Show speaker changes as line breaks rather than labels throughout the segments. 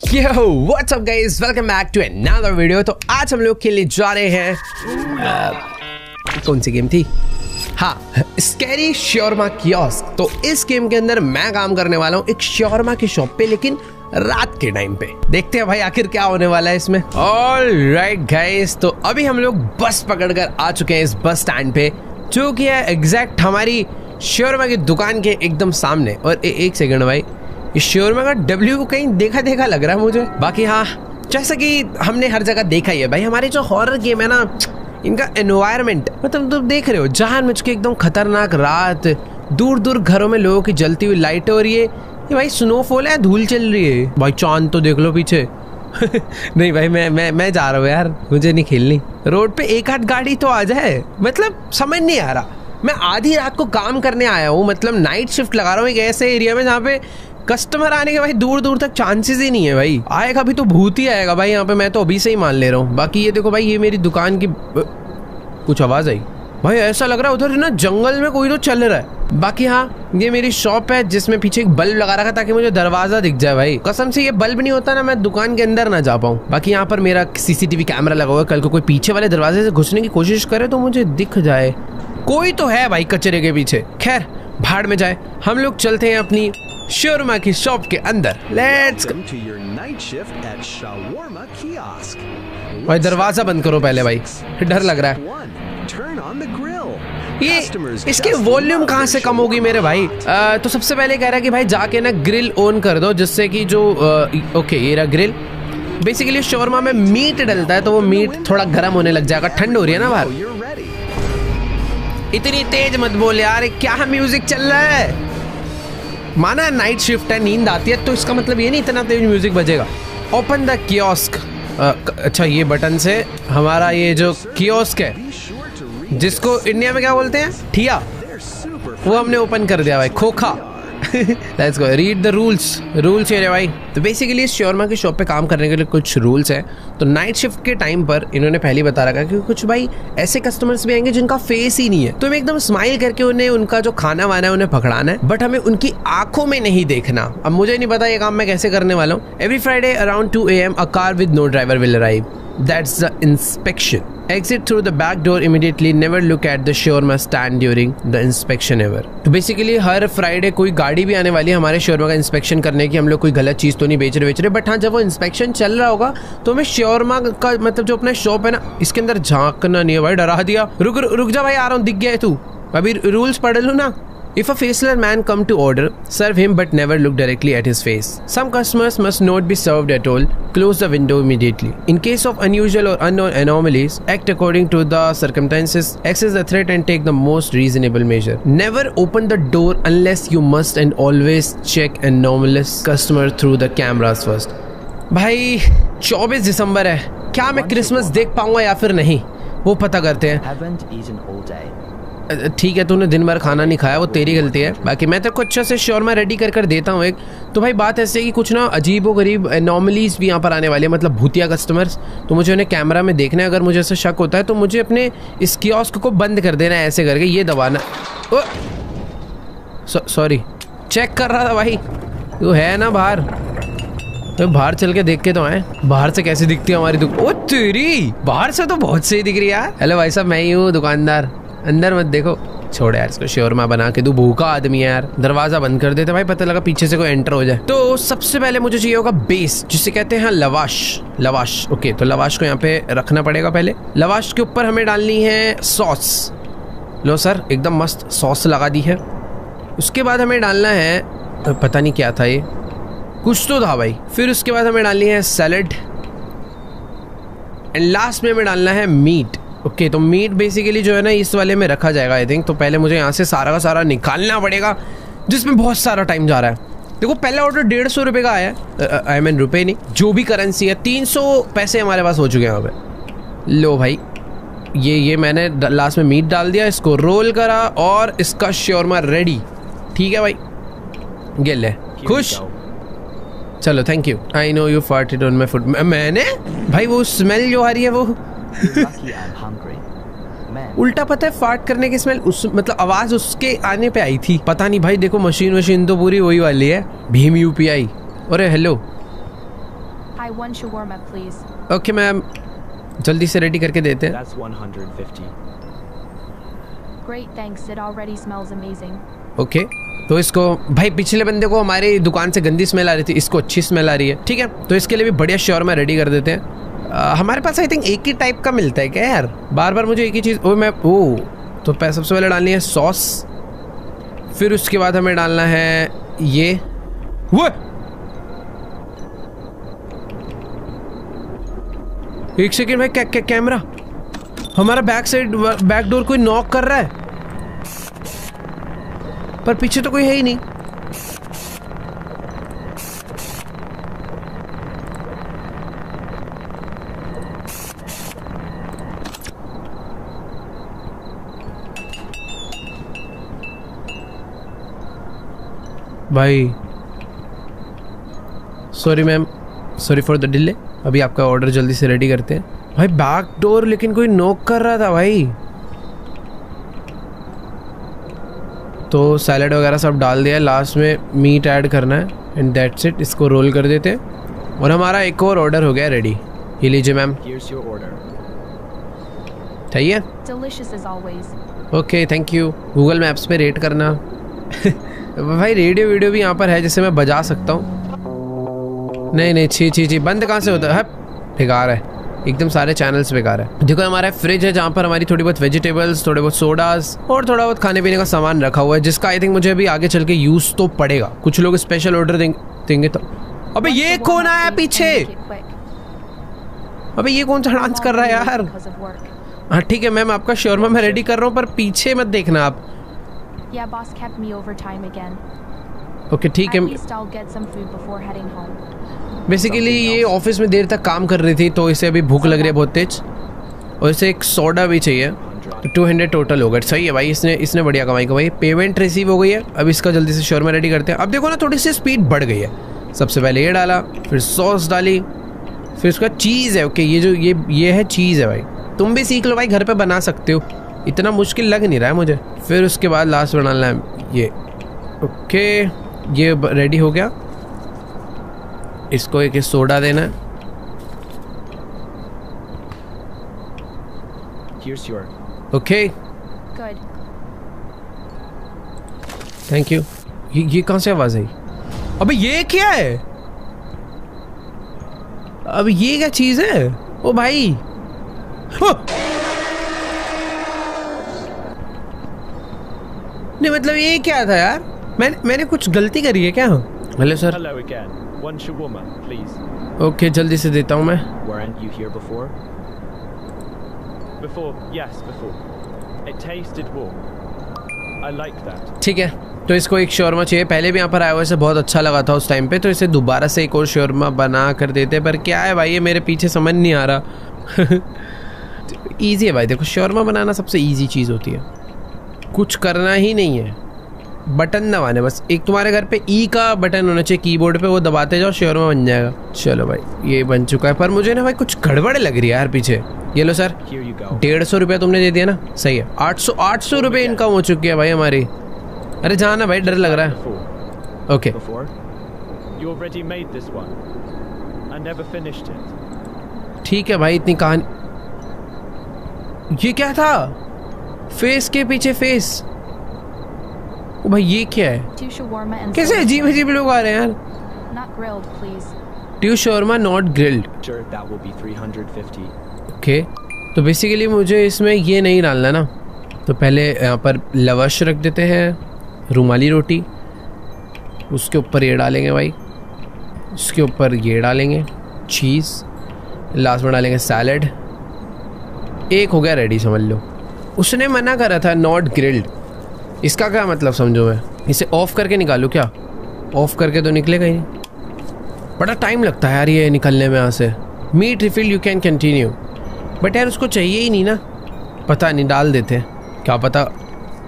Yo, what's up guys? Welcome back to another video। तो आज हम लोग खेलने जा रहे हैं कौन सी गेम थी? हाँ, स्कैरी शॉर्मा कियोस्क। तो इस गेम के अंदर मैं काम करने वाला हूँ एक शॉर्मा की शॉप पे, लेकिन रात के टाइम पे। देखते हैं भाई आखिर क्या होने वाला है इसमें। ऑलराइट गाइस, तो अभी हम लोग बस पकड़कर आ चुके हैं इस बस स्टैंड पे, जो कि है एग्जैक्ट हमारी शॉर्मा की दुकान के एकदम सामने। और एक सेकंड भाई, इस शॉर्मा का डब्ल्यू कहीं देखा देखा लग रहा है मुझे। बाकी हाँ, जैसा कि हमने हर जगह देखा ही है भाई, हमारे जो हॉरर गेम है ना, इनका एनवायरनमेंट मतलब तुम देख रहे हो, जहां मुझ के एकदम खतरनाक रात, दूर दूर घरों में लोगों की जलती हुई लाइटें, और ये भाई स्नोफॉल है, धूल चल रही है भाई, चांद तो देख लो पीछे। नहीं भाई, मैं जा रहा हूँ यार, मुझे नहीं खेलनी। रोड पे एक आध गाड़ी तो आ जाए, मतलब समझ नहीं आ रहा। मैं आधी रात को काम करने आया हूँ, मतलब नाइट शिफ्ट लगा रहा हूँ एक ऐसे एरिया में जहाँ पे कस्टमर आने के भाई दूर दूर तक चांसेस ही नहीं है भाई। आएगा भी तो भूत ही आएगा भाई यहाँ पे, मैं तो अभी से ही मान ले रहा हूँ। बाकी ये देखो भाई, ये मेरी दुकान की कुछ आवाज आई भाई, ऐसा लग रहा है उधर ना जंगल में कोई तो चल रहा है। बाकी हाँ, ये मेरी शॉप है जिसमें पीछे एक बल्ब लगा रखा ताकि मुझे दरवाजा दिख जाए भाई। कसम से ये बल्ब नहीं होता ना, मैं दुकान के अंदर ना जा पाऊँ। बाकी यहाँ पर मेरा सीसीटीवी कैमरा लगा हुआ है, कल को कोई पीछे वाले दरवाजे से घुसने की कोशिश करे तो मुझे दिख जाए। कोई तो है भाई कचरे के पीछे। खैर भाड़ में जाए, हम लोग चलते हैं अपनी शॉर्मा की शॉप के अंदर। लेट्स भाई, दरवाजा बंद करो पहले भाई, डर लग रहा है। ये इसकी वॉल्यूम कहाँ से कम होगी मेरे भाई? तो सबसे पहले कह रहा है कि भाई जाके ना ग्रिल ऑन कर दो, जिससे कि जो ओके ये रहा ग्रिल। बेसिकली शॉर्मा में मीट डलता है तो वो मीट थोड़ा गर्म होने लग जाएगा। ठंड हो रही है ना बाहर। इतनी तेज मत बोल यार, क्या म्यूजिक चल रहा है? माना नाइट शिफ्ट है, नींद आती है, तो इसका मतलब ये नहीं इतना तेज म्यूजिक बजेगा। Open the kiosk. अच्छा, ये बटन से हमारा ये जो कियोस्क है, जिसको इंडिया में क्या बोलते हैं, ठिया, वो हमने ओपन कर दिया भाई। खोखा। Let's go, read the rules है भाई। तो बेसिकली इस शॉर्मा की शॉप पे काम करने के लिए कुछ रूल्स हैं। तो नाइट शिफ्ट के टाइम पर इन्होंने पहले बता रखा कि कुछ भाई ऐसे कस्टमर्स भी आएंगे जिनका फेस ही नहीं है, तो हमें एकदम स्माइल करके उन्हें उनका जो खाना वाना है उन्हें पकड़ाना है, बट हमें उनकी आंखों में नहीं देखना। अब मुझे नहीं पता ये काम मैं कैसे करने वाला हूँ। Every Friday around 2 AM a car with no driver will arrive. That's the inspection. Exit through the back door immediately. Never look at the shawarma stand during the inspection ever. तो बेसिकली हर Friday कोई गाड़ी भी आने वाली है हमारे shawarma का inspection करने की। हम लोग कोई गलत चीज़ तो नहीं बेच रहे, बट हाँ, जब वो इंस्पेक्शन चल रहा होगा तो हमें शॉर्मा का मतलब जो अपना शॉप है ना, इसके अंदर झांकना नहीं है भाई। डरा दिया। रुक जा भाई, आ रहा हूँ, दिख गया है तू। अभी रूल्स पढ़ लो ना। If a faceless man come to order, serve him but never look directly at his face. Some customers must not be served at all. Close the window immediately. In case of unusual or unknown anomalies, act according to the circumstances, assess the threat and take the most reasonable measure. Never open the door unless you must, and always check anomalous customer through the cameras first. भाई 24 दिसंबर है, क्या मैं Christmas देख पाऊंगा या फिर नहीं, वो पता करते हैं। ठीक है, तूने दिन भर खाना नहीं खाया, वो तेरी गलती है। बाकी मैं तेरे को अच्छा से शॉर्मा रेडी कर देता हूँ एक। तो भाई बात ऐसे है कि कुछ ना अजीबो गरीब एनॉमलीज भी यहाँ पर आने वाली है, मतलब भूतिया कस्टमर्स। तो मुझे उन्हें कैमरा में देखना है। अगर मुझे ऐसा शक होता है तो मुझे अपने इस कियोस्क को बंद कर देना है, ऐसे करके ये दबाना। सॉरी, चेक कर रहा था भाई। तू है ना बाहर? तो बाहर चल के देख के तो आए, बाहर से कैसी दिखती है हमारी दुकान। ओ तेरी, बाहर से तो बहुत सही दिख रही है यार। हेलो भाई साहब, मैं ही हूँ दुकानदार, अंदर मत देखो। छोड़ यार, इसको शॉर्मा बना के, तू भूखा आदमी है यार। दरवाजा बंद कर देते भाई, पता लगा पीछे से कोई एंटर हो जाए। तो सबसे पहले मुझे चाहिए होगा बेस, जिसे कहते हैं लवाश। ओके, तो लवाश को यहाँ पे रखना पड़ेगा। पहले लवाश के ऊपर हमें डालनी है सॉस। लो सर, एकदम मस्त सॉस लगा दी है। उसके बाद हमें डालना है, पता नहीं क्या था ये, कुछ तो था भाई। फिर उसके बाद हमें डालनी है सैलेड, एंड लास्ट में हमें डालना है मीट। ओके, तो मीट बेसिकली जो है ना इस वाले में रखा जाएगा आई थिंक। तो पहले मुझे यहाँ से सारा का सारा निकालना पड़ेगा, जिसमें बहुत सारा टाइम जा रहा है। देखो पहला ऑर्डर 150 रुपये का आया है, आई मीन रुपये नहीं, जो भी करेंसी है। 300 पैसे हमारे पास हो चुके हैं यहाँ पे। लो भाई, ये मैंने लास्ट में मीट डाल दिया, इसको रोल करा और इसका शॉर्मा रेडी। ठीक है भाई, ये ले, खुश? चलो, thank you. I know you farted on my food. मैंने भाई, वो स्मेल जो आ रही है वो उल्टा, पता है फार्ट करने की स्मेल, उस मतलब आवाज उसके आने पे आई थी। पता नहीं भाई, देखो मशीन तो पूरी वही वाली है, भीम UPI। अरे hello,
Hi, one shawarma, please.
Okay ma'am, जल्दी से रेडी करके देते हैं।
That's 150.
Great, thanks. It already smells amazing.
Okay तो इसको भाई, पिछले बंदे को हमारी दुकान से गंदी स्मेल आ रही थी, इसको अच्छी स्मेल आ रही है। ठीक है, तो इसके लिए भी बढ़िया शॉर्मा रेडी कर देते हैं। हमारे पास आई थिंक एक ही टाइप का मिलता है क्या यार? बार बार मुझे एक ही चीज़। तो सबसे पहले डालनी है सॉस, फिर उसके बाद हमें डालना है ये वो। एक सेकेंड भाई, कैमरा हमारा बैक डोर कोई नॉक कर रहा है, पर पीछे तो कोई है ही नहीं। भाई sorry ma'am, sorry for the delay. अभी आपका ऑर्डर जल्दी से रेडी करते हैं। भाई बैक डोर लेकिन कोई नॉक कर रहा था भाई। तो सैलड वगैरह सब डाल दिया है, लास्ट में मीट ऐड करना है एंड दैट्स इट। इसको रोल कर देते हैं और हमारा एक और ऑर्डर हो गया रेडी। ये लीजिए मैम।
Here's your order.
सही है?
Delicious as always.
Okay thank you. Google maps पे रेट करना। भाई रेडियो वीडियो भी यहाँ पर है जिससे मैं बजा सकता हूँ। नहीं छी बंद कहाँ से होता है? बेकार है एकदम, सारे चैनल्स बेकार है। देखो हमारा फ्रिज है जहाँ पर हमारी थोड़ी बहुत वेजिटेबल्स, थोड़े बहुत सोडास और थोड़ा बहुत खाने पीने का सामान रखा हुआ है, जिसका आई थिंक मुझे अभी आगे चल के यूज तो पड़ेगा। कुछ लोग स्पेशल ऑर्डर देंगे तो। अबे ये कौन आया पीछे? अबे ये कौन सा डांस कर रहा है यार? हाँ ठीक है मैम, आपका शॉर्मा मैं रेडी कर रहा हूँ, पर पीछे मत देखना आप।
Yeah, boss kept me overtime again.
Okay ठीक है।
At least I'll get some food before heading home.
Basically ये ऑफिस में देर तक काम कर रही थी तो इसे अभी भूख लग रही है बहुत तेज, और इसे एक सोडा भी चाहिए। तो 200 टोटल हो गए। सही है भाई, इसने बढ़िया कमाई को भाई। पेमेंट रिसीव हो गई है। अब इसका जल्दी से शॉर्मा रेडी करते हैं। अब देखो ना, थोड़ी सी स्पीड बढ़ गई है। सबसे पहले ये डाला, फिर सॉस डाली, फिर उसका चीज़ है। ओके ये है चीज़ है भाई। तुम भी सीख लो भाई, घर पे बना सकते हो, इतना मुश्किल लग नहीं रहा है मुझे। फिर उसके बाद लास्ट में डालना है ये। ओके ये रेडी हो गया। इसको एक सोडा देना है।
Here's your.
Okay
Good.
Thank you. ये कहाँ से आवाज आई? अबे ये क्या है? अब ये क्या चीज है? ओ भाई नहीं मतलब ये क्या था यार? मैंने कुछ गलती करी है क्या? Hello sir.
Hello again. One shawarma, please.
Okay जल्दी से देता हूँ मैं।
Weren't you here before? Before, yes, before. It tasted warm. I like that.
ठीक है, तो इसको एक शॉर्मा चाहिए। पहले भी यहाँ पर आया हुआ, इसे बहुत अच्छा लगा था उस टाइम पे, तो इसे दोबारा से एक और शॉर्मा बना कर देते। पर क्या है भाई, ये मेरे पीछे समझ नहीं आ रहा। ईजी है भाई, देखो शॉर्मा बनाना सबसे ईजी चीज़ होती है। कुछ करना ही नहीं है, बटन दबाने बस। एक तुम्हारे घर पे ई का बटन होना चाहिए कीबोर्ड पे, वो दबाते जाओ, शॉर्मा बन जाएगा। चलो भाई ये बन चुका है, पर मुझे ना भाई कुछ गड़बड़ लग रही है यार पीछे। ये लो सर, 150 रुपया तुमने दे दिया ना? सही है। 800 रुपये इनकम हो चुकी है भाई हमारी। अरे जाना भाई, डर लग रहा है। Okay
You already made this one. I never finished it.
ठीक है भाई, इतनी कहानी। ये क्या था? फेस के पीछे फेस। ओ भाई ये क्या है?
Two shawarma and
कैसे अजीब अजीब लोग आ रहे हैं यार?
not grilled, please.
Two shawarma not grilled.
Sure, that will be 350.
Okay तो बेसिकली मुझे इसमें ये नहीं डालना ना, तो पहले यहाँ पर लवाश रख देते हैं, रुमाली रोटी, उसके ऊपर ये डालेंगे भाई, उसके ऊपर ये डालेंगे चीज़, लास्ट में डालेंगे सैलड। एक हो गया रेडी, समझ लो। उसने मना करा था नॉट ग्रिल्ड, इसका क्या मतलब समझो? मैं इसे ऑफ करके निकालूँ क्या? ऑफ करके तो निकलेगा ही नहीं, बड़ा टाइम लगता है यार ये निकलने में यहाँ से। Meat refill you can continue, but यार उसको चाहिए ही नहीं ना। पता नहीं, डाल देते हैं, क्या पता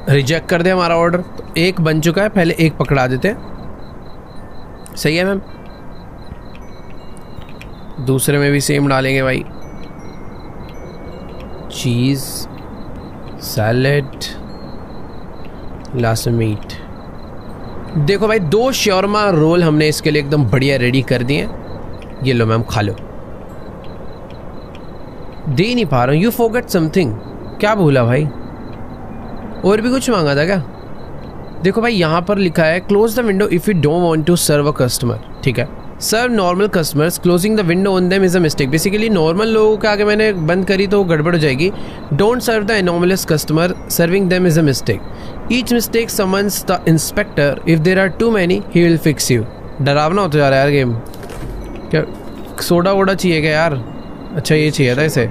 रिजेक्ट कर दे हमारा ऑर्डर। तो एक बन चुका है, पहले एक पकड़ा देते हैं। सही है मैम। दूसरे में भी सेम डालेंगे भाई, चीज़, सैलेड, लास्ट में मीट। देखो भाई 2 शॉर्मा रोल हमने इसके लिए एकदम बढ़िया रेडी कर दिए। ये लो मैम, खा लो। दे नहीं पा रहा हूँ। You forget something. क्या भूला भाई? और भी कुछ मांगा था क्या? देखो भाई यहाँ पर लिखा है close the window if you don't want to serve a customer. ठीक है, serve normal customers, closing the window on them is a mistake. Basically normal लोगों के आगे मैंने बंद करी तो गड़बड़ हो जाएगी। Don't serve the anomalous customer, serving them is a mistake. Each mistake summons the inspector, if there are too many he will fix you. डरावना होता जा रहा है यार गेम। क्या सोडा वोडा चाहिए क्या यार? अच्छा ये चाहिए था इसे।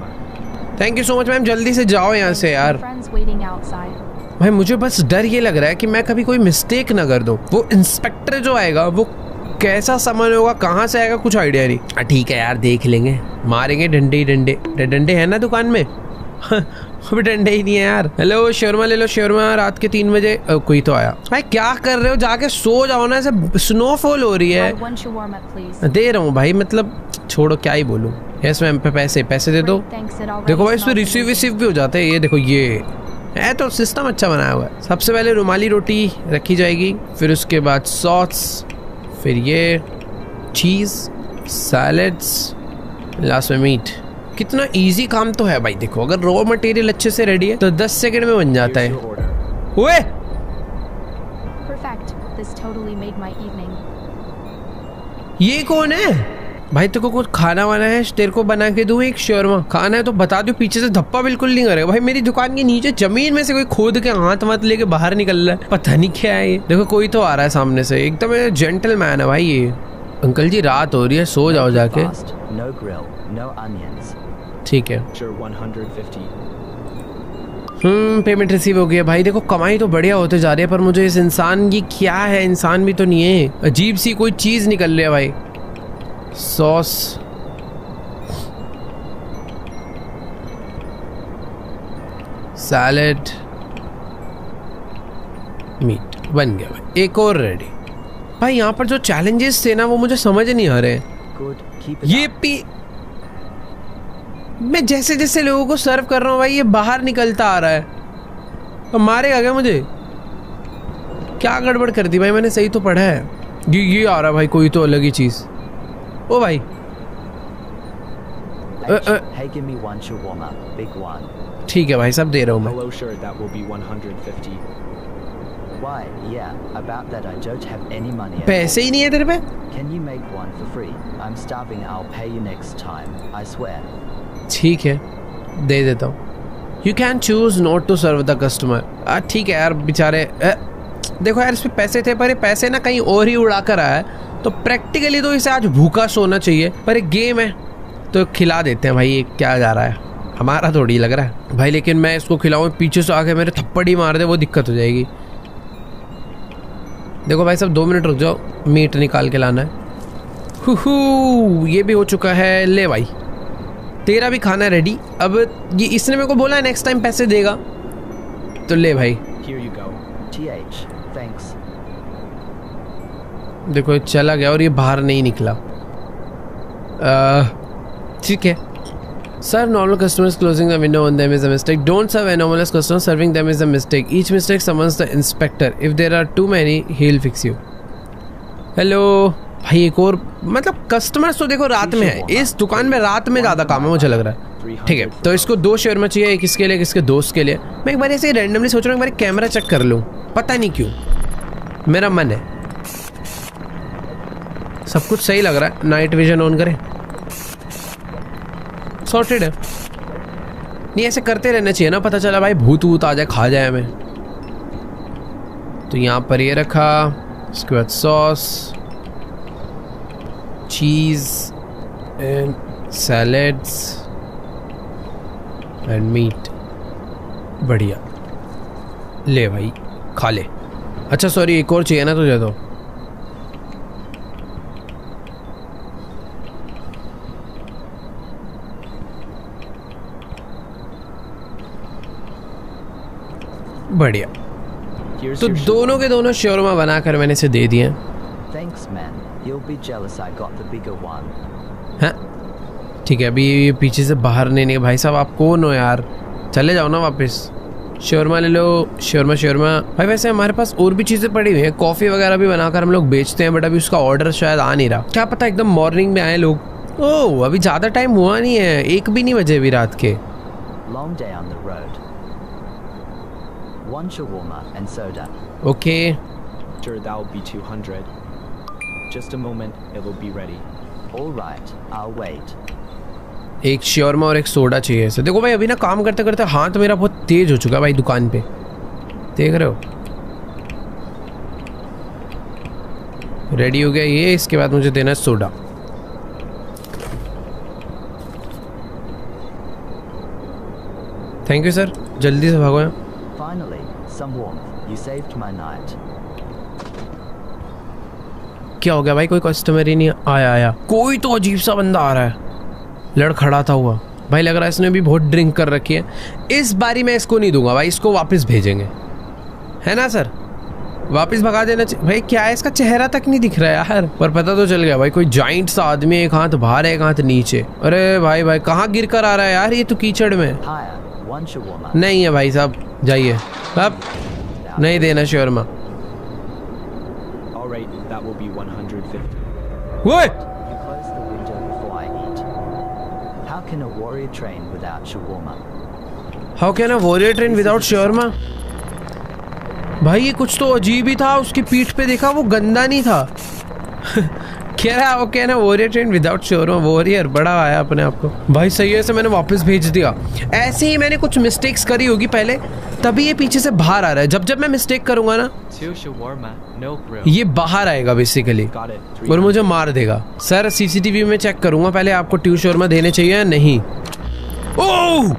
Thank you so much ma'am, जल्दी से जाओ यहाँ से यार।
Friends waiting outside.
भाई मुझे बस डर ये लग रहा है कि मैं कभी कोई मिस्टेक ना कर दूं। वो इंस्पेक्टर जो आएगा वो कैसा सामान होगा, कहाँ से आएगा, कुछ आइडिया नहीं। ठीक है यार, देख लेंगे, मारेंगे डंडे ही डंडे। डंडे हैं ना दुकान में? अभी डंडे ही नहीं है यार। हेलो शर्मा ले लो शर्मा, रात के 3 बजे। कोई तो आया। भाई क्या कर रहे हो? जाके सो जाओ ना, ऐसे स्नोफॉल हो रही है।
One shawarma, please.
दे रहा हूँ भाई, मतलब छोड़ो क्या ही बोलूँ। यस मैम, पे पैसे दे दो।
Great, thanks, it already
देखो भाई इस पे
smells
रिसीव
amazing.
विसीव भी हो जाते हैं। ये देखो, ये है तो सिस्टम अच्छा बनाया हुआ है। सबसे पहले रुमाली रोटी रखी जाएगी, फिर उसके बाद सॉस, फिर ये चीज़, सैलेड्स, लास्ट में मीट। कितना इजी काम तो है भाई। देखो अगर रॉ मटेरियल अच्छे से रेडी है तो 10 सेकंड में बन जाता
Here's
है।
your order.
ओए
Perfect. This totally made my evening.
ये कौन है भाई? तेरे को कुछ खाना वाना है? तेरे को बना के दूं एक शर्मा? खाना है तो बता दो, पीछे से धप्पा बिल्कुल नहीं करेगा भाई। मेरी दुकान के नीचे जमीन में से कोई खोद के हाथ वाथ लेके बाहर निकल रहा है, पता नहीं क्या है ये। देखो कोई तो आ रहा है सामने से, एकदम जेंटलमैन है भाई ये। अंकल जी रात हो रही है, सो जाओ जाके।
Fast, no grill, no onions.
ठीक है।
Sure, 150.
पेमेंट रिसीव हो गया भाई। देखो कमाई तो बढ़िया होते जा रही है, पर मुझे इस इंसान की क्या है, इंसान भी तो नहीं है, अजीब सी कोई चीज निकल रही है भाई। सॉस, सैलेड, मीट बन गया भाई। एक और रेडी। भाई यहाँ पर जो चैलेंजेस थे ना वो मुझे समझ नहीं आ रहे।
Good, keep it
ये
up.
मैं जैसे जैसे लोगों को सर्व कर रहा हूँ भाई, ये बाहर निकलता आ रहा है। अब मारेगा क्या मुझे? क्या गड़बड़ कर दी भाई मैंने? सही तो पढ़ा है। ये आ रहा है भाई कोई तो अलग ही चीज। ओ भाई
Hey, give me one shawarma, big one.
ठीक है भाई, सब दे रहा हूँ मैं।
Hello, sure, that will be 150.
Why? Yeah, about that I don't have any money. At
पैसे ही नहीं है तेरे पे?
all. Can you make one for free? I'm starving. I'll pay you next time. I swear.
ठीक है, दे देता हूँ। You can choose not to serve the customer. ठीक है यार बेचारे। देखो यार इस पे पैसे थे, पर ये पैसे ना कहीं और ही उड़ा कर आया है, तो प्रैक्टिकली तो इसे आज भूखा सोना चाहिए, पर एक गेम है तो खिला देते हैं भाई। ये क्या जा रहा है, हमारा थोड़ी लग रहा है भाई। लेकिन मैं इसको खिलाऊं, पीछे से आके मेरे थप्पड़ ही मार दे, वो दिक्कत हो जाएगी। देखो भाई सब 2 मिनट रुक जाओ, मीट निकाल के लाना है। ये भी हो चुका है। ले भाई तेरा भी खाना रेडी। अब ये इसने मेरे को बोला है नेक्स्ट टाइम पैसे देगा, तो ले भाई।
Here you go.
TH. Thanks.
देखो ये चला गया और ये बाहर नहीं निकला। ठीक है। Serve normal customers, closing the window on them is a mistake. Don't serve anomalous customers, serving them is a mistake. Each mistake summons the inspector. If there are too many, he'll fix you. Hello भाई एक और, मतलब customers तो देखो रात में है, इस दुकान में रात में ज़्यादा काम है मुझे लग रहा है। ठीक है, तो इसको 2 शर्मा चाहिए, एक इसके लिए एक इसके दोस्त के लिए। मैं एक बार ऐसे रैंडमली सोच रहा हूँ एक बार कैमरा चेक कर लूँ, पता नहीं क्यों मेरा मन है। सब कुछ सही लग रहा है। नाइट विजन ऑन करें, सॉर्टेड है। नहीं ऐसे करते रहना चाहिए ना, पता चला भाई भूत वूत आ जाए खा जाए हमें। तो यहाँ पर ये रखा, इसके बाद सॉस, चीज एंड सैलेड्स एंड मीट। बढ़िया, ले भाई खा ले। अच्छा सॉरी एक और चाहिए ना तुझे तो? बढ़िया।
Here's
तो
your
दोनों के दोनों शोरमा बनाकर मैंने इसे दे दिए।
Thanks, man. You'll be jealous I got the bigger one.
हाँ ठीक है, अभी ये पीछे से बाहर नहीं भाई साहब, आप कौन हो यार? चले जाओ ना वापस। शोरमा ले लो, शोरमा शोरमा। भाई वैसे हमारे पास और भी चीज़ें पड़ी हुई हैं, कॉफ़ी वगैरह भी बनाकर हम लोग बेचते हैं, बट अभी उसका ऑर्डर शायद आ नहीं रहा। क्या पता एकदम मॉर्निंग में आए लोग, ओह अभी ज़्यादा टाइम हुआ नहीं है, 1 भी नहीं बजे अभी रात के।
Long day on the road. 1 shawarma and soda.
Okay
Sure, that'll be 200. Just a moment, it will be ready.
All right, I'll wait.
एक शॉर्मा और एक सोडा चाहिए इसे। देखो भाई अभी ना काम करते करते हाथ मेरा बहुत तेज हो चुका है भाई दुकान पे, देख रहे हो। रेडी हो गया ये, इसके बाद मुझे देना है सोडा। थैंक यू सर, जल्दी से भागो यहाँ।
Finally, some warmth. You saved my night.
क्या हो गया भाई, कोई कस्टमर ही नहीं आया। कोई तो अजीब सा बंदा आ रहा है, लड़खड़ाता हुआ। भाई लग रहा है इसने भी बहुत ड्रिंक कर रखी है। इस बारी मैं इसको नहीं दूंगा भाई, इसको वापस भेजेंगे, है ना सर? वापस भगा देना भाई। क्या है, इसका चेहरा तक नहीं दिख रहा है यार, पर पता तो चल गया भाई कोई जाइंट सा आदमी, एक हाथ बाहर है एक हाथ नीचे। अरे भाई भाई कहाँ गिर कर आ रहा है यार, ये तो कीचड़ में।
Higher. 1 shawarma.
नहीं है भाई साहब, जाइए। अब नहीं देना Sharma.
All right, that will be 150.
वो
You close the window before I eat. How can a warrior train without shawarma?
How can a warrior train without Sharma? भाई ये कुछ तो अजीब ही था, उसकी पीठ पे देखा वो गंदा नहीं था। कह रहा है ओके ना warrior train without shawarma, warrior बड़ा आया अपने आप को। भाई सही है, से मैंने वापस भेज दिया। ऐसे ही मैंने कुछ मिस्टेक्स करी होगी पहले, तभी ये पीछे से बाहर आ रहा है। जब जब मैं मिस्टेक करूंगा ना
2 shawarma, no grill.
ये बाहर आएगा बेसिकली
Got it.
और मुझे मार देगा। सर सीसीटीवी में चेक करूंगा पहले, आपको ट्यू शोरमा देने चाहिए या नहीं। ओह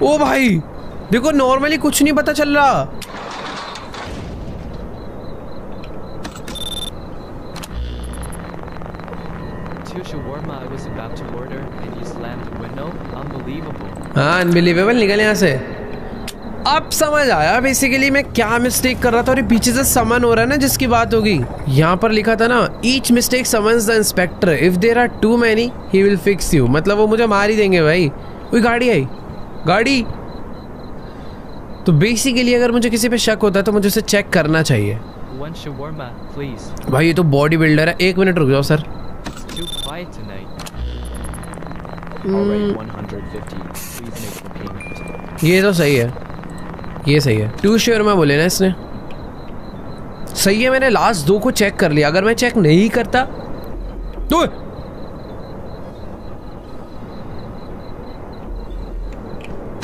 ओ भाई देखो, नॉर्मली कुछ नहीं पता चल रहा।
Shawarma I was about to order and you slammed the window. Unbelievable.
हाँ अनबिलीवेबल, निकल यहाँ से। अब समझ आया बेसिकली मैं क्या मिस्टेक कर रहा था, और ये पीछे से समन हो रहा है ना जिसकी बात होगी। यहाँ पर लिखा था ना each mistake summons the inspector, if there are too many he will fix you. मतलब वो मुझे मार ही देंगे भाई। कोई गाड़ी आई, गाड़ी। तो बेसिकली अगर मुझे किसी पे शक होता है तो मुझे उसे चेक करना चाहिए।
1 shawarma, please.
भाई ये तो बॉडी बिल्डर है। 1 मिनट रुक जाओ sir.
It's too quiet tonight. All right, 150. Please make the payment.
ये तो सही है, ये सही है। 2 शोरमा बोले ना इसने, सही है। मैंने लास्ट 2 को चेक कर लिया, अगर मैं चेक नहीं करता तो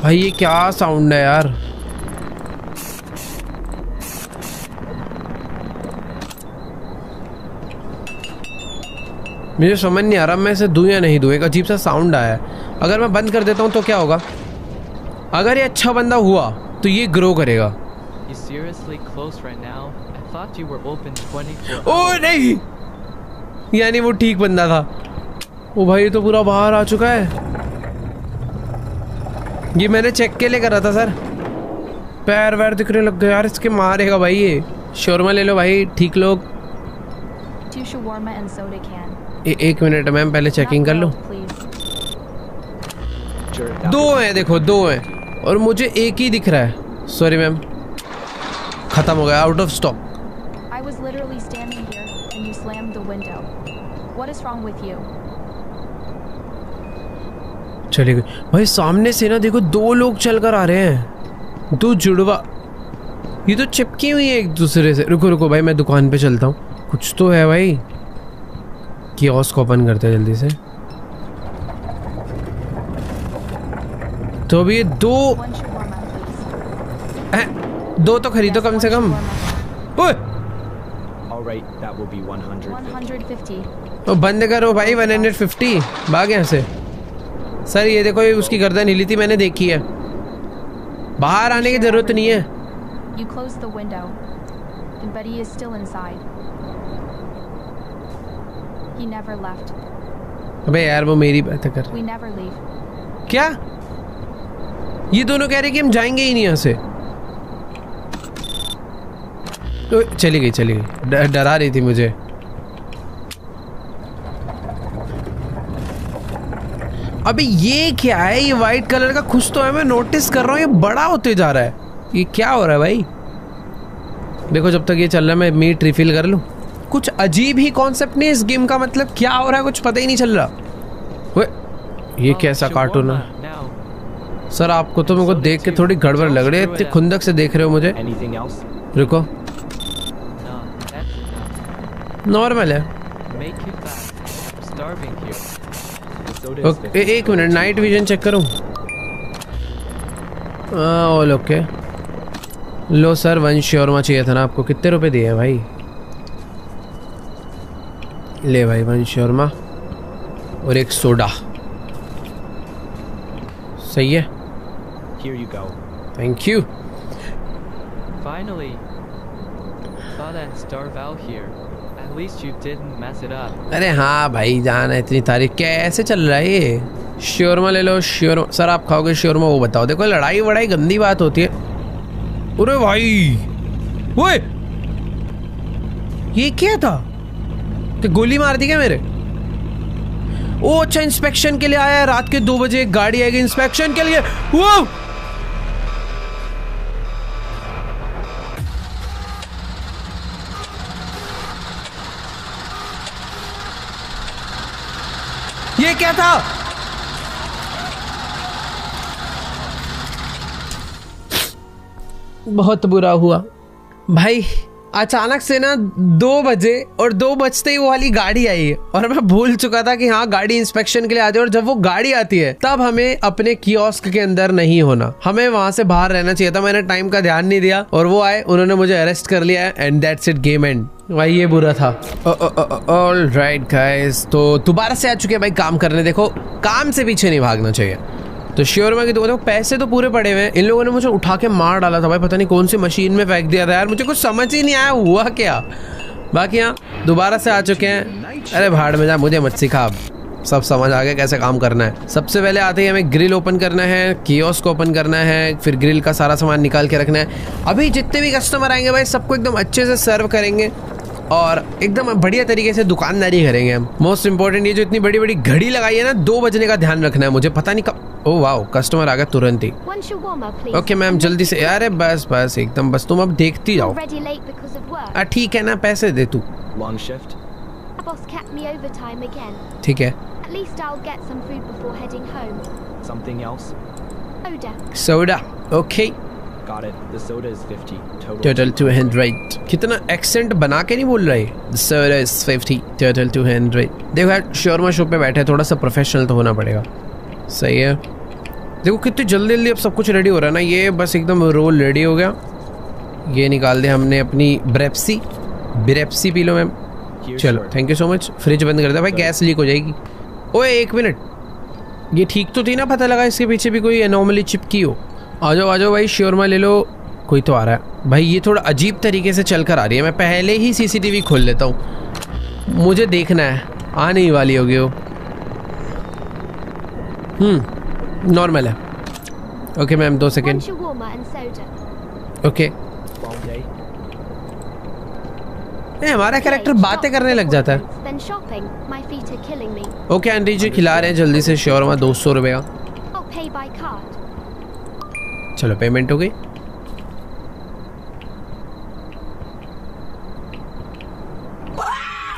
भाई ये क्या साउंड है यार। मुझे समझ नहीं आ रहा मैं इसे दूं या नहीं दूं। एक अजीब सा साउंड आया है। अगर मैं बंद कर देता हूं तो क्या होगा? अगर ये अच्छा बंदा हुआ तो ये ग्रो करेगा।
You seriously close right now? I thought you were open 24
O
hours.
नहीं, यानी वो ठीक बंदा था। ओ भाई ये तो पूरा बाहर आ चुका है। ये मैंने चेक के लिए करा था सर। पैर वैर दिखने लग गए यार, इसके मारेगा भाई ये। शोरमा ले लो भाई, ठीक लोग।
2 shawarma and soda can.
1 minute ma'am, पहले चेकिंग कर लो।
Not grilled, please.
Sure, that
2
will-
हैं, देखो 2 हैं और मुझे एक ही दिख रहा है। सॉरी मैम, खत्म हो गया, out of stock.
I was literally standing here and you slammed the window. What is wrong with you?
चले गए भाई। सामने से ना देखो 2 लोग चल कर आ रहे हैं, 2 जुड़वा। ये तो चिपकी हुई है एक दूसरे से। रुको रुको भाई, मैं दुकान पे चलता हूँ, कुछ तो है भाई। कियोस्क ओपन करते हैं जल्दी से। तो अभी ये 2
1 shawarma, please.
2 तो खरीदो
Yes,
कम से
1
कम।
shawarma.
ओए
All right, that will be 150.
150.
तो बंद करो भाई। 150 भाग यहाँ से। सर ये देखो, ये उसकी गर्दन हिली थी, मैंने देखी है। बाहर आने की जरूरत नहीं है।
You closed the window, but he is still inside. He never left.
अबे यार वो मेरी बात कर।
We never leave.
क्या? ये दोनों कह रहे कि हम जाएंगे ही नहीं यहाँ से। तो चली गई, चली गई। डरा रही थी मुझे। अबे ये क्या है? ये वाइट कलर का कुछ तो है, मैं नोटिस कर रहा हूँ। ये बड़ा होते जा रहा है। ये क्या हो रहा है भाई? देखो जब तक ये चल रहा है मैं मीट रिफिल कर लूँ। कुछ अजीब ही कॉन्सेप्ट नहीं इस गेम का, मतलब क्या हो रहा है कुछ पता ही नहीं चल रहा। वे, ये कैसा कार्टून है
Now,
सर? आपको तो मेरे को देख के थोड़ी गड़बड़ लग रही है, इतनी खुंदक से देख रहे हो मुझे।
Anything else?
रुको,
no, that's enough.
नॉर्मल है।
Make it fast. I'm starving here. The soda is
okay, एक मिनट, नाइट विजन चेक करूं। All okay. लो सर, वन शॉर्मा चाहिए था ना आपको। कितने रुपए दिए हैं भाई? ले भाई, वन शॉर्मा और एक सोडा। सही है,
Here you go.
Thank you.
Finally. Thought I'd starve out here. At least you didn't mess it up.
अरे हाँ भाई जान है, इतनी तारीफ। कैसे चल रहा है ये? शोरमा ले लो, शोरमा। सर आप खाओगे शोरमा? वो बताओ। देखो लड़ाई वड़ाई गंदी बात होती है। अरे भाई वो ये क्या था? तो गोली मार दी क्या मेरे? ओ अच्छा, इंस्पेक्शन के लिए आया है। रात के 2 बजे एक गाड़ी आएगी इंस्पेक्शन के लिए। वो ये क्या था? बहुत बुरा हुआ भाई। अचानक से ना 2 बजे और 2 बजते ही वो वाली गाड़ी आई है और मैं भूल चुका था कि हाँ गाड़ी इंस्पेक्शन के लिए आती है। और जब वो गाड़ी आती है तब हमें अपने कियोस्क के अंदर नहीं होना, हमें वहां से बाहर रहना चाहिए था। मैंने टाइम का ध्यान नहीं दिया और वो आए, उन्होंने मुझे अरेस्ट कर लिया and that's it, game and. भाई ये बुरा था। ऑल राइट गाइस, तो दोबारा से आ चुके हैं भाई काम करने। देखो काम से पीछे नहीं भागना चाहिए। तो शोरमा की दुकान, देखो पैसे तो पूरे पड़े हुए हैं। इन लोगों ने मुझे उठा के मार डाला था भाई, पता नहीं कौन सी मशीन में फेंक दिया था यार, मुझे कुछ समझ ही नहीं आया हुआ क्या। बाकी यहाँ दोबारा से आ चुके हैं। अरे भाड़ में जा, मुझे मत सिखा, अब सब समझ आ गया कैसे काम करना है। सबसे पहले आते ही हमें ग्रिल ओपन करना है, कियोस्क ओपन करना है, फिर ग्रिल का सारा सामान निकाल के रखना है। अभी जितने भी कस्टमर आएंगे भाई सबको एकदम अच्छे से सर्व करेंगे और एकदम बढ़िया तरीके से दुकानदारी करेंगे हम। मोस्ट इंपॉर्टेंट, ये जो इतनी बड़ी बड़ी घड़ी लगाई है ना, 2 बजने का ध्यान रखना है मुझे। पता नहीं कब, ओह वाओ कस्टमर आ गया तुरंत ही।
One shawarma, please.
Okay ma'am जल्दी से। अरे बस बस एकदम बस, तुम अब देखती जाओ।
Already late because of work.
ठीक है ना, पैसे दे तू।
Long shift?
My boss kept me overtime again.
ठीक है,
At least I'll get some food before heading home.
Something else?
Soda.
Soda. Okay,
Got it. The soda is 50.
Total 200। कितना accent बना के नहीं बोल रहे? Soda is 50, total 200। देखो यार शोरमा शॉप पे बैठे, थोड़ा सा प्रोफेशनल तो होना पड़ेगा। सही है। देखो कितनी जल्दी जल्दी अब सब कुछ रेडी हो रहा है ना। ये बस एकदम रोल रेडी हो गया। ये निकाल दिया हमने अपनी ब्रेप्सी पी लो मैम।
Here's
चलो
your-
thank you so much. Fridge बंद कर दे भाई, गैस लीक हो जाएगी। ओए 1 मिनट, ये ठीक तो थी ना? पता लगा इसके पीछे भी कोई एनोमली चिपकी हो। आ जाओ भाई शोरमा ले लो। कोई तो आ रहा है भाई, ये थोड़ा अजीब तरीके से चल कर आ रही है। मैं पहले ही सीसीटीवी खोल लेता हूँ, मुझे देखना है आने ही वाली होगी वो। नॉर्मल है। Okay ma'am 2
One
second.
shawarma and soda.
Okay,
Long day?
हमारा कैरेक्टर
Okay,
बातें
stop
करने
with
लग जाता है।
appointments, Then shopping. My feet are killing me.
Okay aunty ji खिला रहे हैं जल्दी से शोरमा 200 रुपये का।
I'll pay by card.
चलो पेमेंट हो गई।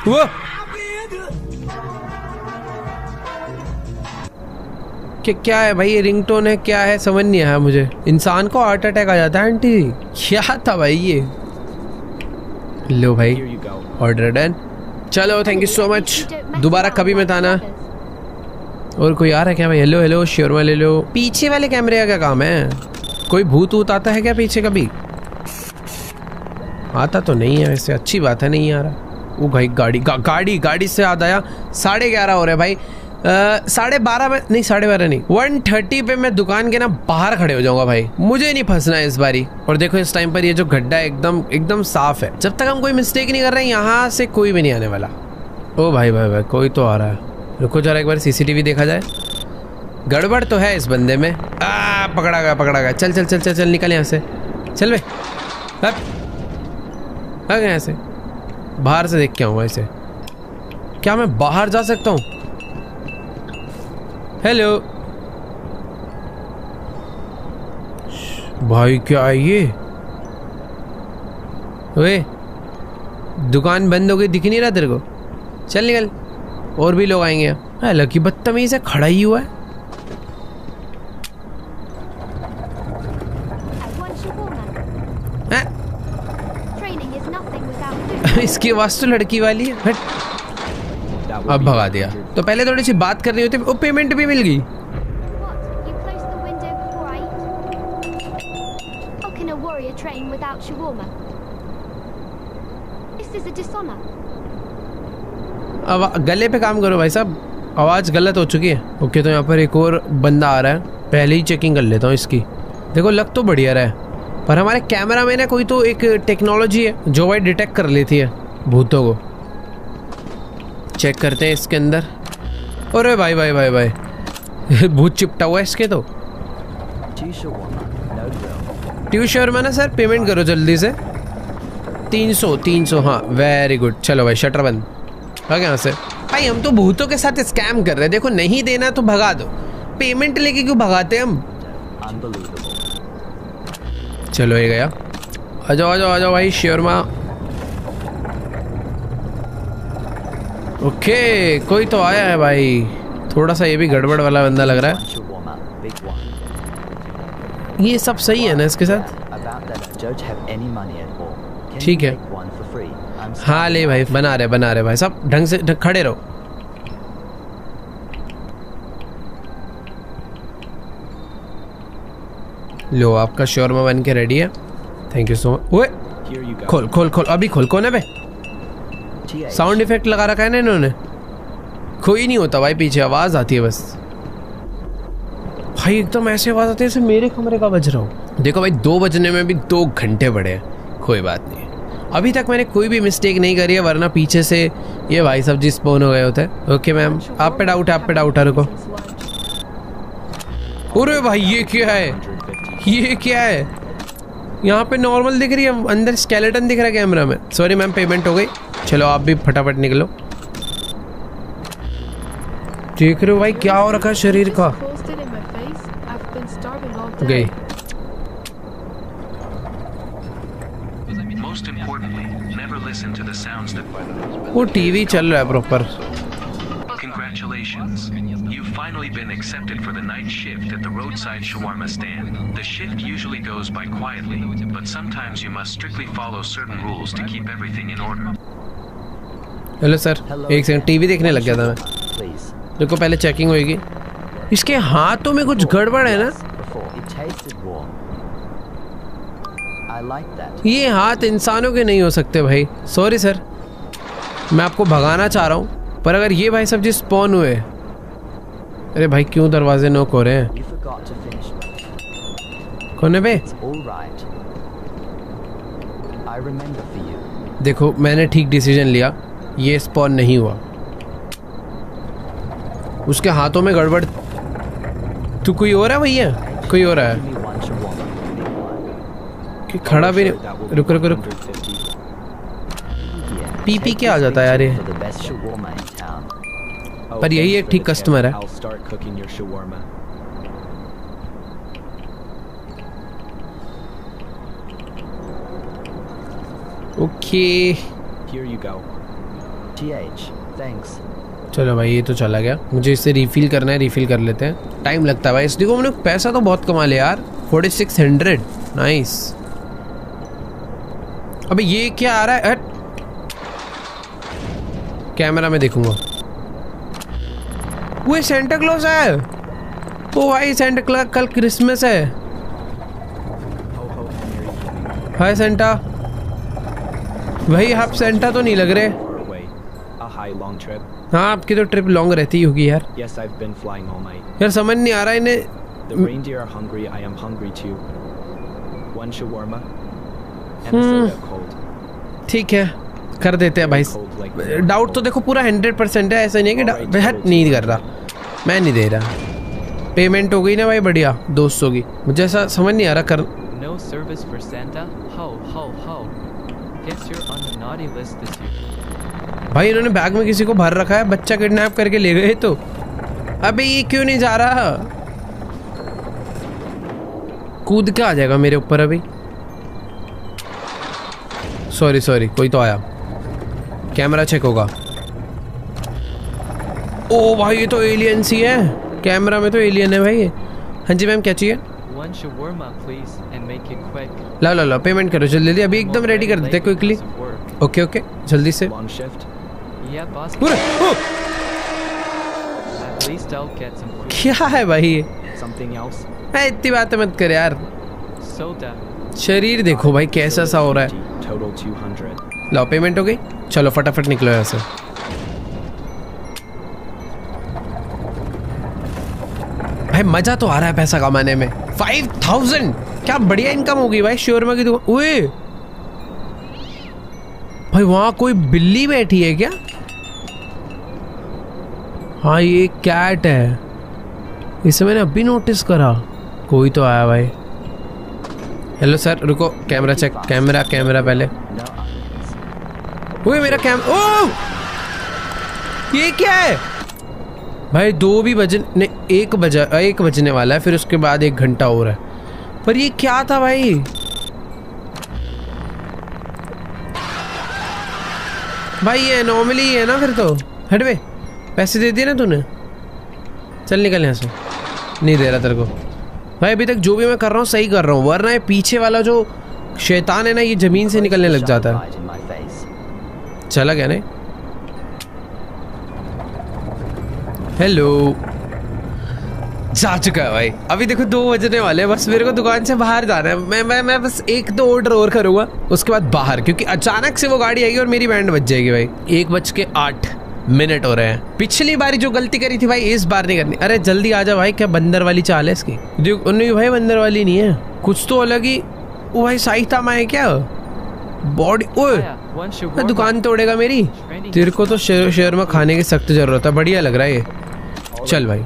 वो क्या है भाई? ये रिंगटोन है क्या है? समझ नहीं आया मुझे। इंसान को हार्ट अटैक आ जाता है आंटी? क्या था भाई ये? लो भाई
Here you go.
Order done. चलो thank you so
At least
much.
you don't mess
दोबारा
around
कभी
like
मत आना।
others.
और कोई आ रहा है क्या भाई? हेलो हेलो शोरमा ले लो। पीछे वाले कैमरे का क्या काम है? कोई भूत वूत आता है क्या पीछे कभी? आता तो नहीं है वैसे, अच्छी बात है नहीं आ रहा। वो भाई गाड़ी से याद आया, 11:30 हो रहे भाई। 12:30 में नहीं, 12:30 नहीं, 1:30 पे मैं दुकान के ना बाहर खड़े हो जाऊंगा भाई। मुझे नहीं फंसना है इस बारी। और देखो इस टाइम पर ये जो गड्ढा है एकदम साफ है। जब तक हम कोई मिस्टेक नहीं कर रहे हैं यहाँ से कोई भी नहीं आने वाला। ओ भाई कोई तो आ रहा है। रुको जरा एक बार सीसीटीवी देखा जाए। गड़बड़ तो है इस बंदे में। पकड़ा गया। चल निकल यहाँ से। चल बे आ गया यहाँ से। बाहर से देख के आऊँगा इसे। क्या मैं बाहर जा सकता हूँ? हेलो भाई क्या है ये? ओए दुकान बंद हो गई, दिख नहीं रहा तेरे को? चल निकल, और भी लोग आएंगे। हाँ, लकी बदतमीज है, खड़ा ही हुआ है। हाँ? इसकी आवाज तो लड़की वाली है। हट। अब भगा दिया। तो पहले थोड़ी सी बात करनी होती, वो पेमेंट भी मिल गई। अब गले पे काम करो भाई साहब, आवाज़ गलत हो चुकी है। ओके, तो यहाँ पर एक और बंदा आ रहा है, पहले ही चेकिंग कर लेता हूँ इसकी। देखो लग तो बढ़िया रहा है, पर हमारे कैमरा में ना कोई तो एक टेक्नोलॉजी है जो भाई डिटेक्ट कर लेती है भूतों को। चेक करते हैं इसके अंदर। अरे भाई भाई भाई भाई भूत चिपटा हुआ है इसके। तो ट्यू शर्मा ना सर, पेमेंट करो जल्दी से। 300 हाँ, वेरी गुड। चलो भाई शटर बंद। भाग यहाँ से भाई, हम तो भूतों के साथ स्कैम कर रहे हैं। देखो नहीं देना तो भगा दो, पेमेंट लेके क्यों भगाते हम? चलो ये गया। आ जाओ आ जाओ आ जाओ भाई शर्मा। ओके, कोई तो आया है भाई। थोड़ा सा ये भी गड़बड़ वाला बंदा लग रहा है। ये सब सही है ना इसके साथ? ठीक है। हाँ ले भाई, बना रहे भाई, सब ढंग से खड़े रहो। लो आपका शोरमा बन के रेडी है। Thank you so much. ओए खोल खोल खोल, अभी खोल। कौन है बे? साउंड इफेक्ट लगा रखा है ना इन्होंने। कोई नहीं होता भाई, पीछे आवाज आती है बस। भाई एकदम ऐसे आवाज आती है जैसे मेरे कमरे का बज रहा हूँ। देखो भाई 2 बजने में भी 2 घंटे पड़े हैं, कोई बात नहीं। अभी तक मैंने कोई भी मिस्टेक नहीं करी है, वरना पीछे से ये भाई सब जी स्पॉन हो गए होते। ओके मैम, आप पे डाउट है, आप पे डाउट है, रुको। अरे भाई ये क्या है, ये क्या है? यहाँ पे नॉर्मल दिख रही है, अंदर स्केलेटन दिख रहा है कैमरा में। सॉरी मैम, पेमेंट हो गई। चलो आप भी फटाफट निकलो। देख रहे हो भाई क्या हो रखा है शरीर का? गई। वो टीवी चल रहा है proper.
Congratulations. You've finally been accepted for the night shift at the roadside shawarma stand. The shift usually goes by quietly, but sometimes you must strictly follow certain rules to keep everything in order.
Hello sir, एक second, TV देखने लग गया था मैं। देखो पहले checking होगी। इसके हाथों में कुछ गड़बड़ है ना? ये हाथ इंसानों के नहीं हो सकते भाई। सॉरी सर, मैं आपको भगाना चाह रहा हूँ, पर अगर ये भाई सब जी स्पॉन हुए। अरे भाई क्यों दरवाजे नॉक हो रहे हैं? कौन है बे? देखो मैंने ठीक डिसीजन लिया, ये स्पॉन नहीं हुआ। उसके हाथों में गड़बड़। तू कोई और है भैया? कोई और है कि खड़ा भी नहीं? रुक रुक रुक, पी के आ जाता है यार ये। पर यही एक ठीक कस्टमर है। ओके चलो भाई, ये तो चला गया। मुझे इसे रिफिल करना है, रिफिल कर लेते हैं। टाइम लगता है भाई। देखो मैंने पैसा तो बहुत कमा लिया यार, 4600। नाइस। अबे ये क्या आ रहा है? कैमरा में देखूंगा। वो सेंटा क्लॉज है। ओ भाई सेंटा क्लॉज, कल क्रिसमस है। हाय सेंटा। भाई आप सेंटा तो नहीं लग रहे। हाँ आपकी तो ट्रिप लॉन्ग रहती होगी यार। यार समझ नहीं आ रहा इन्हें। ठीक है कर देते हैं भाई। डाउट तो देखो पूरा 100% है, ऐसा नहीं है कि बेहद नहीं कर रहा। मैं नहीं दे रहा। पेमेंट हो गई ना भाई, बढ़िया 200 की। मुझे ऐसा समझ नहीं आ रहा कर।
No service for Santa? Ho ho ho. Guess you're on the naughty list this year.
भाई इन्होंने बैग में किसी को भर रखा है, बच्चा किडनैप करके ले गए। तो अबे ये क्यों नहीं जा रहा? कूद के आ जाएगा मेरे ऊपर अभी। सॉरी सॉरी, कोई तो आया। कैमरा चेक होगा। ओ भाई ये तो एलियंस ही है, कैमरा में तो एलियन है भाई ये। हाँ जी मैम क्या चाहिए?
One shawarma, please, and make it quick.
ला पेमेंट करो जल्दी जल्दी, अभी एकदम रेडी कर देते क्विकली। ओके ओके जल्दी से।
Long shift.
Yeah, boss. At least I'll get some food.
क्या है भाई ये?
Something else?
इतनी बातें मत कर यार,
Soda.
शरीर देखो भाई कैसा सा हो रहा है।
Total 200.
लो पेमेंट हो गई, चलो फटाफट निकलो यहाँ से। भाई मजा तो आ रहा है पैसा कमाने में। 5000 क्या बढ़िया इनकम होगी भाई शोरमा की दुकान। ओए भाई वहां कोई बिल्ली बैठी है क्या? हाँ ये कैट है, इसे मैंने अभी नोटिस करा। कोई तो आया भाई। हेलो सर रुको, कैमरा चेक, कैमरा पहले। ओए मेरा ओ ये क्या है भाई? 2 भी बजने 1 बजने वाला है, फिर उसके बाद 1 घंटा हो रहा है। पर ये क्या था भाई? भाई ये नॉर्मली है ना फिर तो। हट बे, पैसे दे दिए ना तूने, चल निकल यहाँ से। नहीं दे रहा तेरे को भाई, अभी तक जो भी मैं कर रहा हूँ सही कर रहा हूँ, वरना ये पीछे वाला जो शैतान है ना ये जमीन से निकलने लग जाता है। चला क्या नहीं? हेलो, जा चुका है भाई। अभी देखो 2 बजने वाले हैं, बस मेरे को दुकान से बाहर जाना है। मैं बस 1-2 ऑर्डर और करूंगा, उसके बाद बाहर, क्योंकि अचानक से वो गाड़ी आएगी और मेरी बैंड बज जाएगी भाई। 1:08 हो रहे हैं। पिछली बारी जो गलती करी थी भाई इस बार नहीं करनी। अरे जल्दी आ जा भाई, क्या बंदर वाली चाल है इसकी? उन्हें भाई बंदर वाली नहीं है, कुछ तो अलग ही। वो भाई साइतामा है क्या? बॉडी ओए दुकान तोड़ेगा मेरी। तेरे को तो शोरमा खाने की सख्त जरूरत है, बढ़िया लग रहा है ये। चल भाई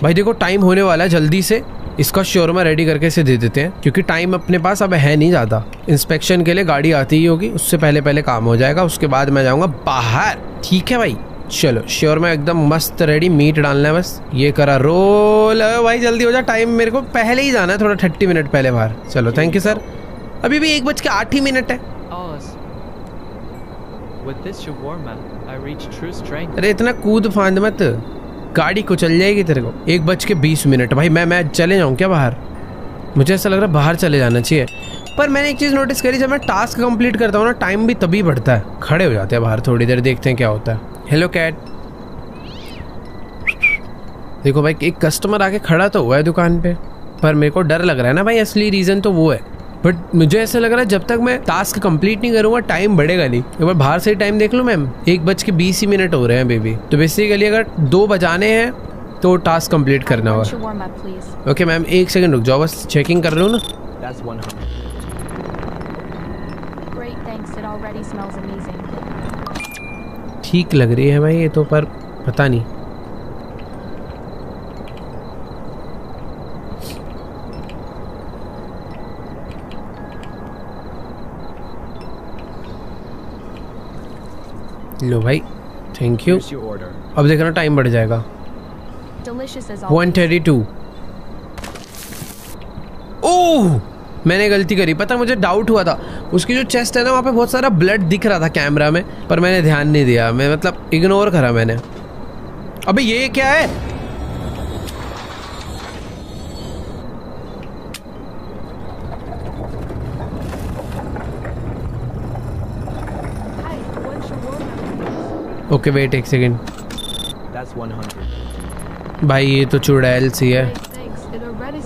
भाई देखो टाइम होने वाला है, जल्दी से इसका शोरमा रेडी करके इसे दे देते हैं, क्योंकि टाइम अपने पास अब है नहीं ज़्यादा। इंस्पेक्शन के लिए गाड़ी आती ही होगी, उससे पहले काम हो जाएगा, उसके बाद मैं जाऊँगा बाहर। ठीक है भाई, चलो शोरमा एकदम मस्त रेडी, मीट डालना है बस। ये करा रोल भाई, जल्दी हो जा, टाइम मेरे को पहले ही जाना है, थोड़ा 30 मिनट पहले बाहर। चलो थैंक यू सर। अभी भी 1:08 है। अरे इतना कूद फांद मत, गाड़ी को चल जाएगी तेरे को। 1:20 भाई मैं चले जाऊँ क्या बाहर? मुझे ऐसा लग रहा है बाहर चले जाना चाहिए। पर मैंने एक चीज़ नोटिस करी, जब मैं टास्क कंप्लीट करता हूँ ना टाइम भी तभी बढ़ता है। खड़े हो जाते हैं बाहर थोड़ी देर, देखते हैं क्या होता है। Hello cat. देखो भाई एक कस्टमर आके खड़ा तो हुआ है दुकान पे, पर मेरे को डर लग रहा है ना भाई, असली रीज़न तो वो है। बट मुझे ऐसा लग रहा है जब तक मैं टास्क कंप्लीट नहीं करूँगा टाइम बढ़ेगा नहीं। एक बार बाहर से ही टाइम देख लूँ मैम, 1:20 हो रहे हैं बेबी। तो बेसिकली अगर 2 बजाने हैं तो टास्क कंप्लीट करना होगा। ओके मैम 1 सेकंड रुक जाओ, बस चेकिंग कर रहा हूँ ना। ठीक लग रही है भाई ये तो, पर पता नहीं। लो भाई थैंक यू। अब देखना टाइम बढ़ जाएगा। 1:32। ओह मैंने गलती करी, पता मुझे डाउट हुआ था। उसकी जो चेस्ट है ना वहाँ पे बहुत सारा ब्लड दिख रहा था कैमरा में, पर मैंने ध्यान नहीं दिया, मैं मतलब इग्नोर करा मैंने। अबे ये क्या है? ओके वेट 1 सेकेंड भाई, ये तो चुड़ैल सी है।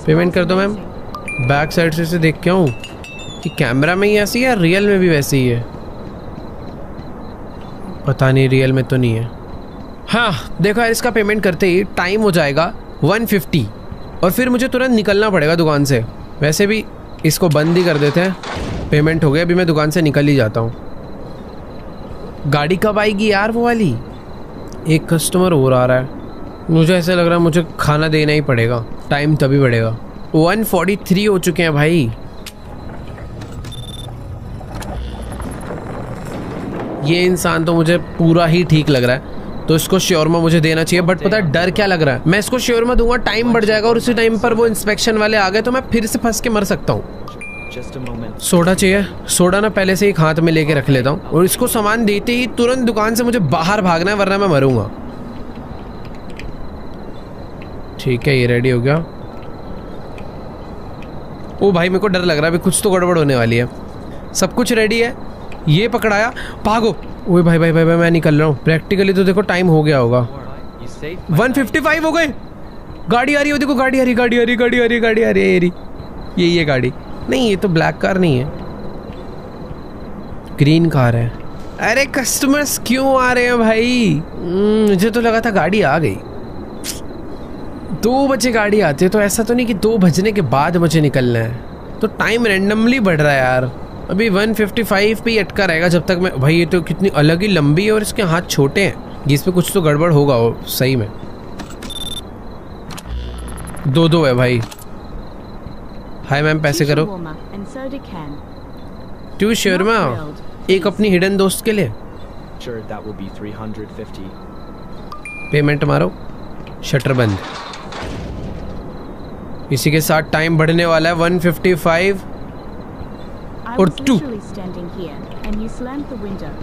पेमेंट कर दो मैम। बैक साइड से इसे देख के आऊँ कि कैमरा में ही ऐसी है, रियल में भी वैसे ही है। पता नहीं, रियल में तो नहीं है। हाँ देखो यार, इसका पेमेंट करते ही टाइम हो जाएगा 1:50 और फिर मुझे तुरंत निकलना पड़ेगा दुकान से। वैसे भी इसको बंद ही कर देते हैं। पेमेंट हो गया, अभी मैं दुकान से निकल ही जाता हूँ। गाड़ी कब आएगी यार वो वाली? एक कस्टमर और आ रहा है, मुझे ऐसा लग रहा है मुझे खाना देना ही पड़ेगा, टाइम तभी बढ़ेगा। 1:43 हो चुके हैं भाई। ये इंसान तो मुझे पूरा ही ठीक लग रहा है, तो इसको शोरमा मुझे देना चाहिए। बट पता है डर क्या लग रहा है? मैं इसको शोरमा दूंगा, टाइम बढ़ जाएगा और उसी टाइम पर वो इंस्पेक्शन वाले आ गए तो मैं फिर से फंस के मर सकता हूँ।
Just a moment.
सोडा चाहिए? सोडा ना पहले से एक हाथ में लेके रख लेता हूँ और इसको सामान देते ही तुरंत दुकान से मुझे बाहर भागना है वरना मैं मरूंगा। ठीक है, ये रेडी हो गया। ओ भाई मेरे को डर लग रहा है, अभी कुछ तो गड़बड़ होने वाली है। सब कुछ रेडी है, ये पकड़ाया, भागो। ओए भाई भाई भाई भाई मैं निकल रहा हूँ। प्रैक्टिकली तो देखो टाइम हो गया होगा।
You saved my
155 हो गए। गाड़ी आ रही है, देखो गाड़ी आ रही, गाड़ी आ रही, गाड़ी आ रही, गाड़ी आ रही है। ये गाड़ी नहीं, ये तो ब्लैक कार नहीं है, ग्रीन कार है। अरे कस्टमर्स क्यों आ रहे हैं भाई? मुझे तो लगा था गाड़ी आ गई। 2 बजे गाड़ी आती है तो ऐसा तो नहीं कि 2 बजने के बाद मुझे निकलना है। तो टाइम रैंडमली बढ़ रहा है यार। अभी 155 पे ही अटका रहेगा जब तक मैं। भाई ये तो कितनी अलग ही लंबी है और इसके हाथ छोटे हैं, इसमें कुछ तो गड़बड़ होगा वो सही में। 2 है भाई। हाय मैम, पैसे करो।
Shawarma and soda can.
2 Sharma, एक अपनी हिडन दोस्त के लिए।
Sure, that will be 350.
Payment मारो, शटर बंद। इसी के साथ टाइम बढ़ने वाला है 155
I
और
was
2।
literally standing here and you slammed the window.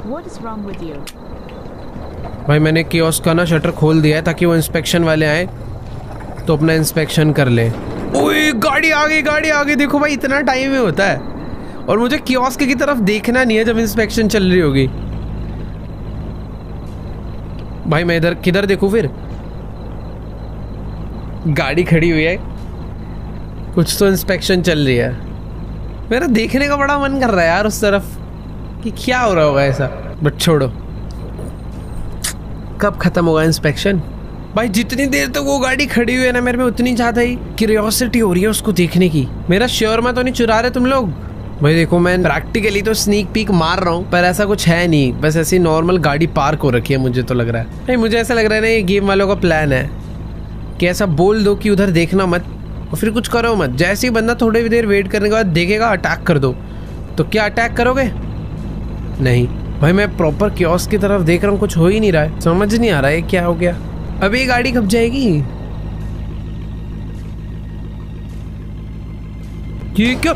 What is wrong with you?
भाई मैंने कियोस्क का ना शटर खोल दिया है ताकि वो इंस्पेक्शन वाले आए तो अपना इंस्पेक्शन कर ले। ओए गाड़ी आ गई, गाड़ी आ गई। देखो भाई इतना टाइम में होता है और मुझे कियोस्क की तरफ देखना नहीं है जब इंस्पेक्शन चल रही होगी। भाई मैं इधर किधर देखूं फिर? गाड़ी खड़ी हुई है, कुछ तो इंस्पेक्शन चल रही है। मेरा देखने का बड़ा मन कर रहा है यार उस तरफ कि क्या हो रहा होगा ऐसा, बट छोड़ो। कब खत्म होगा इंस्पेक्शन? भाई जितनी देर तक वो गाड़ी खड़ी हुई है ना, मेरे में उतनी ज्यादा ही क्यूरियोसिटी हो रही है उसको देखने की। मेरा शॉर्मा तो नहीं चुरा रहे तुम लोग? भाई देखो मैं प्रैक्टिकली तो स्नीक पीक मार रहा हूँ पर ऐसा कुछ है नहीं, बस ऐसी नॉर्मल गाड़ी पार्क हो रखी है। मुझे तो लग रहा है भाई, मुझे ऐसा लग रहा है ना ये गेम वालों का प्लान है कि ऐसा बोल दो कि उधर देखना मत और फिर कुछ करो मत। जैसे ही बंदा थोड़ी देर वेट करने के बाद देखेगा अटैक कर दो। तो क्या अटैक करोगे? नहीं भाई, मैं प्रॉपर कियोस्क की तरफ देख रहा हूँ, कुछ हो ही नहीं रहा है। समझ नहीं आ रहा है क्या हो गया। अभी ये गाड़ी कब जाएगी? ये क्या?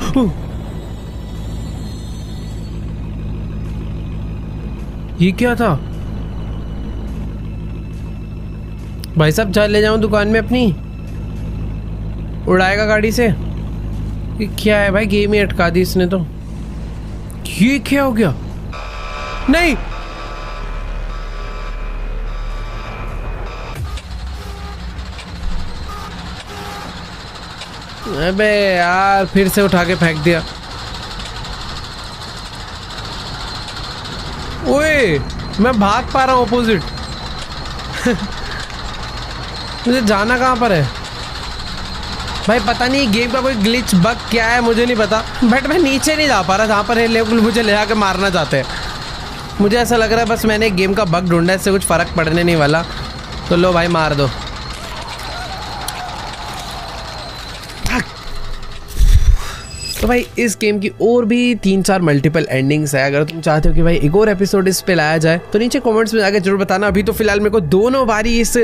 ये क्या था? भाई साहब जा ले जाऊं दुकान में अपनी? उड़ाएगा गाड़ी से? ये क्या है भाई, गेम ही अटका दी इसने तो। ये क्या हो गया? नहीं अबे यार, फिर से उठा के फेंक दिया। ओए मैं भाग पा रहा हूँ अपोजिट। मुझे जाना कहाँ पर है भाई? पता नहीं गेम का कोई ग्लिच बग क्या है, मुझे नहीं पता, बट मैं नीचे नहीं जा पा रहा जहाँ पर है लोग मुझे ले आके मारना चाहते हैं। मुझे ऐसा लग रहा है बस मैंने गेम का बग ढूंढा, इससे कुछ फ़र्क पड़ने नहीं वाला। तो लो भाई मार दो। तो भाई इस गेम की और भी 3-4 मल्टीपल एंडिंग्स है। अगर तुम चाहते हो कि भाई एक और एपिसोड इस पे लाया जाए तो नीचे कमेंट्स में जाकर जरूर बताना। अभी तो फिलहाल मेरे को 2 बारी इस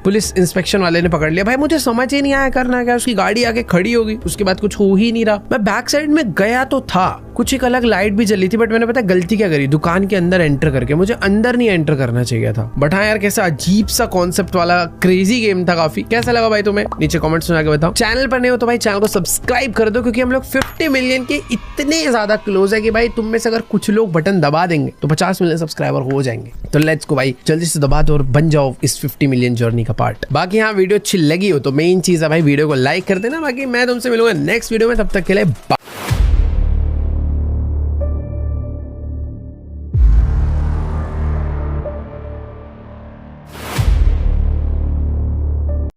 पुलिस इंस्पेक्शन वाले ने पकड़ लिया। भाई मुझे समझ ही नहीं आया करना क्या। उसकी गाड़ी आके खड़ी होगी, उसके बाद कुछ हो ही नहीं रहा। मैं बैक साइड में गया तो था, कुछ एक अलग लाइट भी जली थी, बट मैंने पता गलती क्या करी, दुकान के अंदर एंटर करके। मुझे अंदर नहीं एंटर करना चाहिए था। बट हाँ यार, कैसा अजीब सा कॉन्सेप्ट वाला क्रेजी गेम था काफी। कैसा लगा भाई तुम्हें? नीचे कमेंट्स में आके बताओ। चैनल पर नहीं हो तो भाई चैनल को सब्सक्राइब कर दो, क्योंकि हम लोग 50 मिलियन के इतने ज्यादा क्लोज है कि भाई तुम में से अगर कुछ लोग बटन दबा देंगे तो 50 मिलियन सब्सक्राइबर हो जाएंगे। तो लेट्स गो भाई, जल्दी से दबा दो और बन जाओ इस 50 मिलियन जर्नी का पार्ट। बाकी हाँ, वीडियो अच्छी लगी हो तो मेन चीज है भाई वीडियो को लाइक कर देना। बाकी मैं तुमसे मिलूंगा नेक्स्ट वीडियो में, तब तक के लिए बाय।